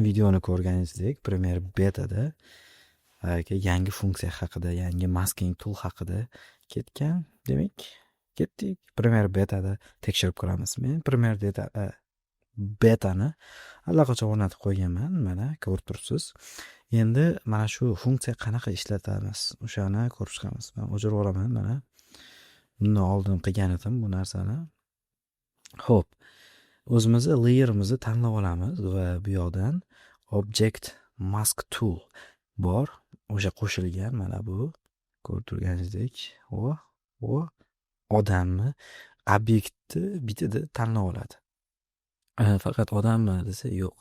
videoni ko'rganingizdek, Premiere Beta'da yangi funksiya haqida, yangi masking tool haqida ketgan. Demak, ketdik. Premiere Beta'da tekshirib ko'ramiz. Men Premiere Beta'ni allaqachon o'rnatib qo'yganman. Mana ko'rib turibsiz. Endi mana shu funksiya qanaqa ishlatamiz, o'shani ko'rib chiqamiz. Men o'chirib olaman. Mana bundan oldin qilgan edim bu narsani. Xo'p, o'zimizni layerimizni tanlab olamiz va bu yoqdan Object Mask Tool bor. O'sha qo'shilgan mana bu. Ko'rib turganingizdek, o odamni obyektni bitida tanlab oladi. Faqat odammi desa yo'q.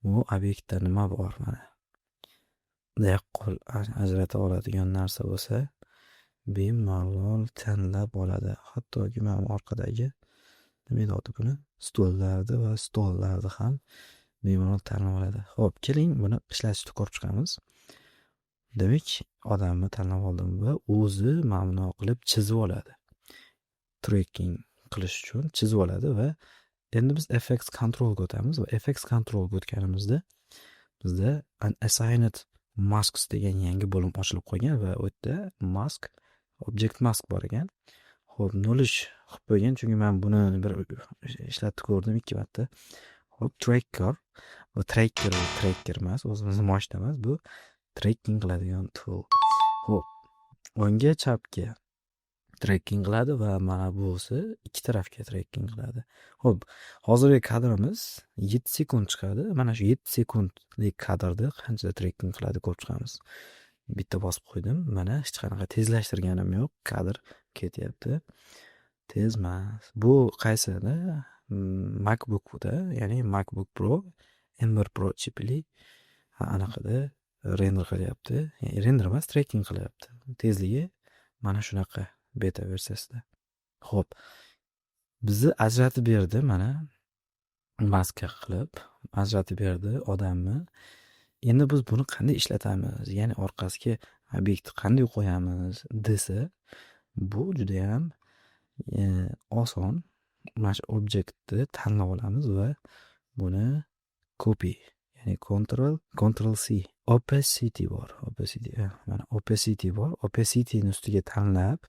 Bu obyektda nima bor mana. Yaqqol ajrata oladigan narsa bo'lsa, bemalol tanlab oladi. Hattoki mana orqadagi nima deydi buni? Stollarni va stollarni ham bemalol tanlab oladi. Xo'p, keling buni ishlatishni ko'rib chiqamiz. Demak, odamni tanlab oldim va o'zi ma'no qilib chizib oladi. Tracking qilish uchun chizib oladi va endi biz FX Controlga o'tamiz va FX Controlga o'tganimizda bizda Unassigned Masks degan yangi bo'lim ochilib qolgan va u yerda Mask, Object Mask bor ekan. Xo'p, nolish qilib qo'ygan, chunki men buni bir ishlatib ko'rdim 2 marta. Xo'p, tracker va tracker emas, o'zimizning mashina emas, bu tracking qiladigan tool. Xo'p, o'ngga chapga tracking qiladi va mana busi ikki tarafga tracking qiladi. Xo'p, hozirgi kadrimiz 7 sekund chiqadi. Mana shu 7 sekundlik kadrda qancha tracking qiladi ko'rib chiqamiz. Bitta bosib qo'ydim. Mana hech qanaqa tezlashtirganim yo'q. Kadr ketyapti. Tez emas. Bu qaysida? MacBookda, ya'ni MacBook Pro, M1 Pro chipli anaqada render qilyapti. Ya'ni render emas, tracking qilyapti. Tezligi mana shunaqa beta versiyasida. Xo'p. Bizni ajratib berdi mana maska qilib, ajratib berdi odamni. Endi biz buni qanday ishlatamiz? Ya'ni orqasiga obyektni qanday qo'yamiz desa, bu juda ham oson. Mana shu obyektni tanlab olamiz va buni copy, ya'ni Ctrl C. Opacity bor. Mana opacity bor. Opacityni ustiga tanlab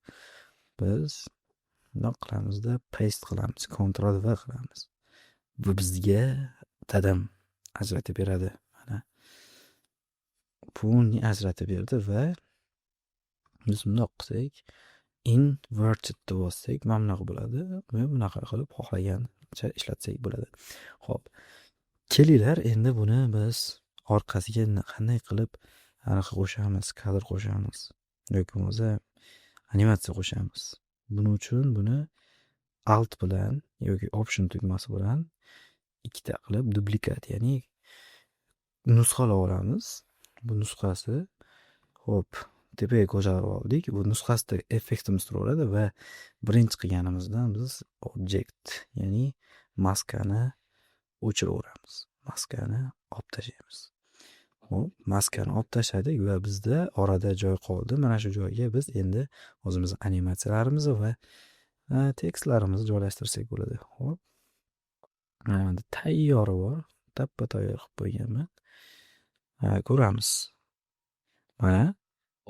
biz nima qilamizda paste qilamiz. Ctrl V qilamiz. Bu bizga dadam ajratib beradi. Mana buni ajratib berdi va biz bundoq qilsak, inverted deb bossak, mana bunaqa bo'ladi. Va bunaqa qilib xohlagancha ishlatsak bo'ladi. Xo'p. Kelinglar, endi buni biz orqasiga qanday qilib anaqa qo'shamiz, kadr qo'shamiz yoki bo'lmasa animatsiya qo'shamiz. Buning uchun buni Alt bilan yoki Option tugmasi bilan ikkita qilib duplikat, ya'ni nusxalab olamiz. Bu nusxasi, xo'p, tepaga ko'tarib oldik. Bu nusxasida effektimiz turaveradi va birinchi qilganimizdan biz object, ya'ni maskani o'chiraveramiz. Maskani olib tashlaymiz. Xo'p, maskani olib tashladik va bizda orada joy qoldi. Mana shu joyga biz endi o'zimizning animatsiyalarimizni va tekstlarimizni joylashtirsak bo'ladi. Xo'p. Mana bunda tayyori bor. Tappa tayyor qilib qo'yganman. Ko'ramiz. Mana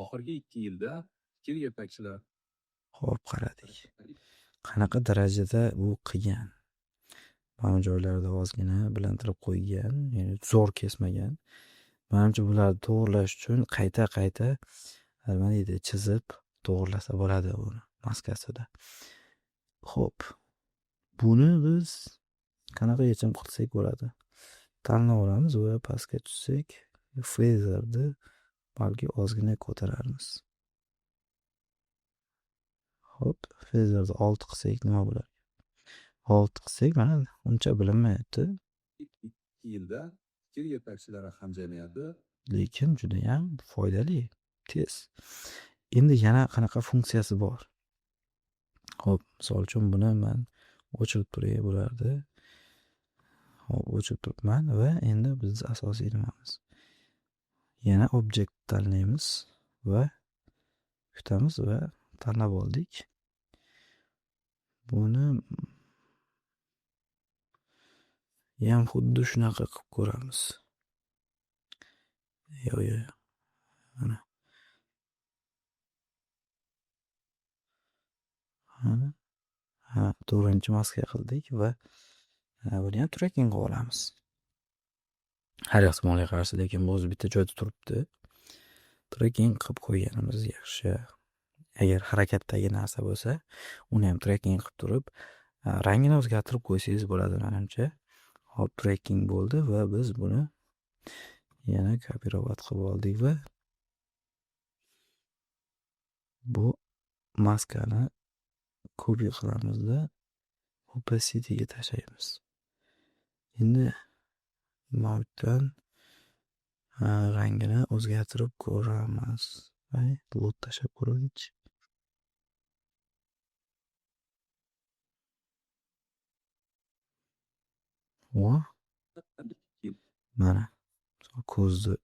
oxirgi 2 yilda fikr yetakchilar. Xo'p, qaradik. Qanaqa darajada u qilgan. Mana joylarda ozgina bilantirib qo'ygan, ya'ni zo'r kesmagan. Menimcha bularni to'g'rilash uchun qayta nima deydi, chizib to'g'rilasa bo'ladi buni maskasida. Xo'p. Buni biz qanaqa yechim qilsak bo'ladi? Tanlab olamiz va pastga tushsak, featherni balki ozgina ko'taramiz. Xo'p, featherni 6 qilsak nima bo'ladi? 6 qilsak mana uncha bilinmayapti. 2 yilda fikr yetakchilari hamjamiyati, Lekin juda ham foydali, tez. Endi yana qanaqa funksiyasi bor? Xo'p, misol uchun buni men o'chirib turay bo'lardi. Xo'p, o'chirib turibman va endi biz asosiy nimamiz? Yana object tanlaymiz va kutamiz va tanlab oldik. Buni ham xuddi shunaqa qilib ko'ramiz. Yo'q, yo'q. Mana. Mana. Ha, 4-maska qildik va buni ham tracking qilib olamiz. Har ehtimolga qarshi, lekin bu o'zi bitta joyda turibdi. Tracking qilib qo'yganimiz yaxshi. Agar harakatdagi narsa bo'lsa, uni ham tracking qilib turib, rangini o'zgartirib qo'ysangiz bo'ladi menimcha. Hop, tracking bo'ldi va biz buni yana kopirovat qilib oldik va bu maskani copy qilamizda opacityga tashlaymiz. Endi mavjdan rangini o'zgartirib ko'ramiz. Load tashlab ko'raylik. Mana ko'zni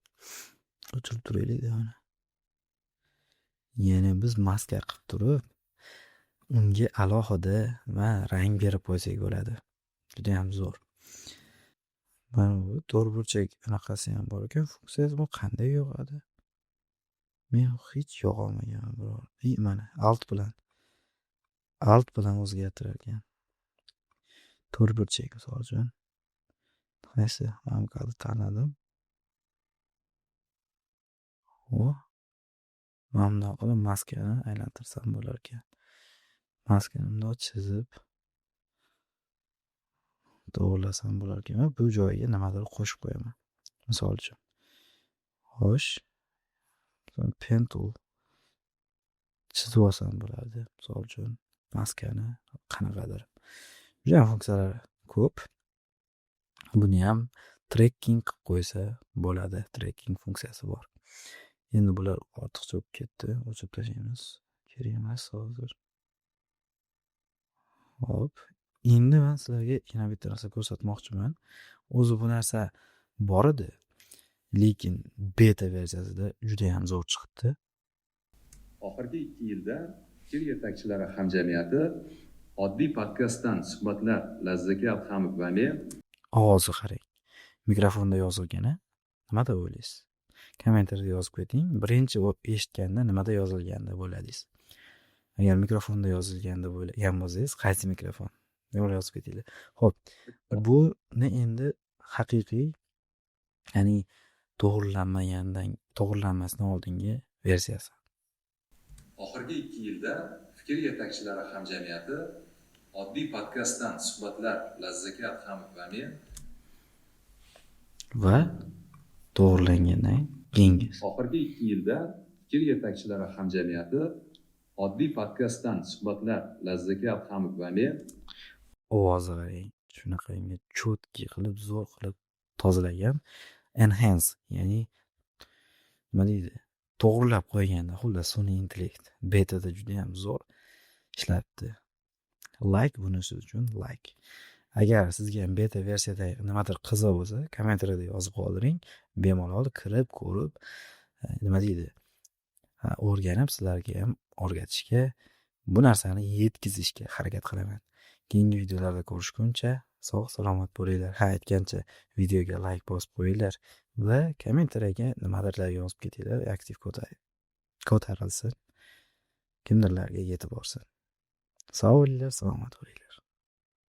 o'chirib turaylik mana. Yana biz maska qilib turib, unga alohida va rang berib qo'ysak bo'ladi. Juda ham zo'r. Mana bu to'rtburchak anaqasi ham bor ekan. Funksiyasi bu qanday yo'qadi? Men hech yo'qolmagan biror. Mana alt bilan o'zgartirar ekan. To'rtburchak misol uchun. Qaysi mamlakatni tanladim. Mana bundoq qilib maskani aylantirsam bo'lar ekan. Maskani bundoq chizib to'g'irlasam bo'lar ekan. Bu joyiga nimadir qo'shib qo'yaman. Misol uchun. Xo'sh. Pen tool chizib olsam bo'ladi. Misol uchun maskani qanaqadir. Juda ham funksiyalari ko'p. Buni ham tracking qilib qo'ysa bo'ladi. Tracking funksiyasi bor. Endi bular ortiqcha bo'lib ketdi. O'chirib tashlaymiz. Kerak emas hozir. Hop. Endi men sizlarga yana bitta narsa ko'rsatmoqchiman. O'zi bu narsa bor edi, lekin beta versiyasida juda ham zo'r chiqibdi. Oxirgi 2 yilda fikr yetakchilari hamjamiyati oddiy podkastdan suhbatlar Lazzaka Abhamov va men Ovozi qarang. Mikrofonda yozilgani nima deb o'ylaysiz? Kommentariyada yozib keting. Birinchi eshitganda nimada yozilganda bo'ladingiz. Agar mikrofonda yozilganda bo'lgan bo'lsangiz, qaysi mikrofon? Yo'q yozib ketinglar. Xo'p, buni endi haqiqiy, ya'ni to'g'rilanmasdan oldingi versiyasi. Oxirgi 2 yilda fikr yetakchilari hamjamiyati oddiy podkastdan suhbatlar Lazzaka Abhamov va men Va to'g'rilangandan keyingi. Oxirgi 2 yilda fikr yetakchilari hamjamiyati oddiy podkastdan suhbatlar Lazzaka Abhamov va men Ovozi qarang. Shunaqangi cho'tki qilib, zo'r qilib tozalagan. Enhance, ya'ni nima deydi? To'g'rilab qo'yganda, xullas sun'iy intellekt betada juda ham zo'r ishlabdi. Like bunisi uchun like. Agar sizga ham beta versiyada nimadir qiziq bo'lsa, kommentariyada yozib qoldiring. Bemalol kirib ko'rib, nima deydi? O'rganib sizlarga ham o'rgatishga, bu narsani yetkazishga harakat qilaman. Keyingi videolarda ko'rishguncha sog' salomat bo'linglar. Aytgancha videoga like bosib qo'yinglar va kommentariyaga nimadirlar yozib ketinglar, aktiv ko'tarilsin. Kimdirlarga yetib borsin. Sog' bo'linglar, salomat bo'linglar.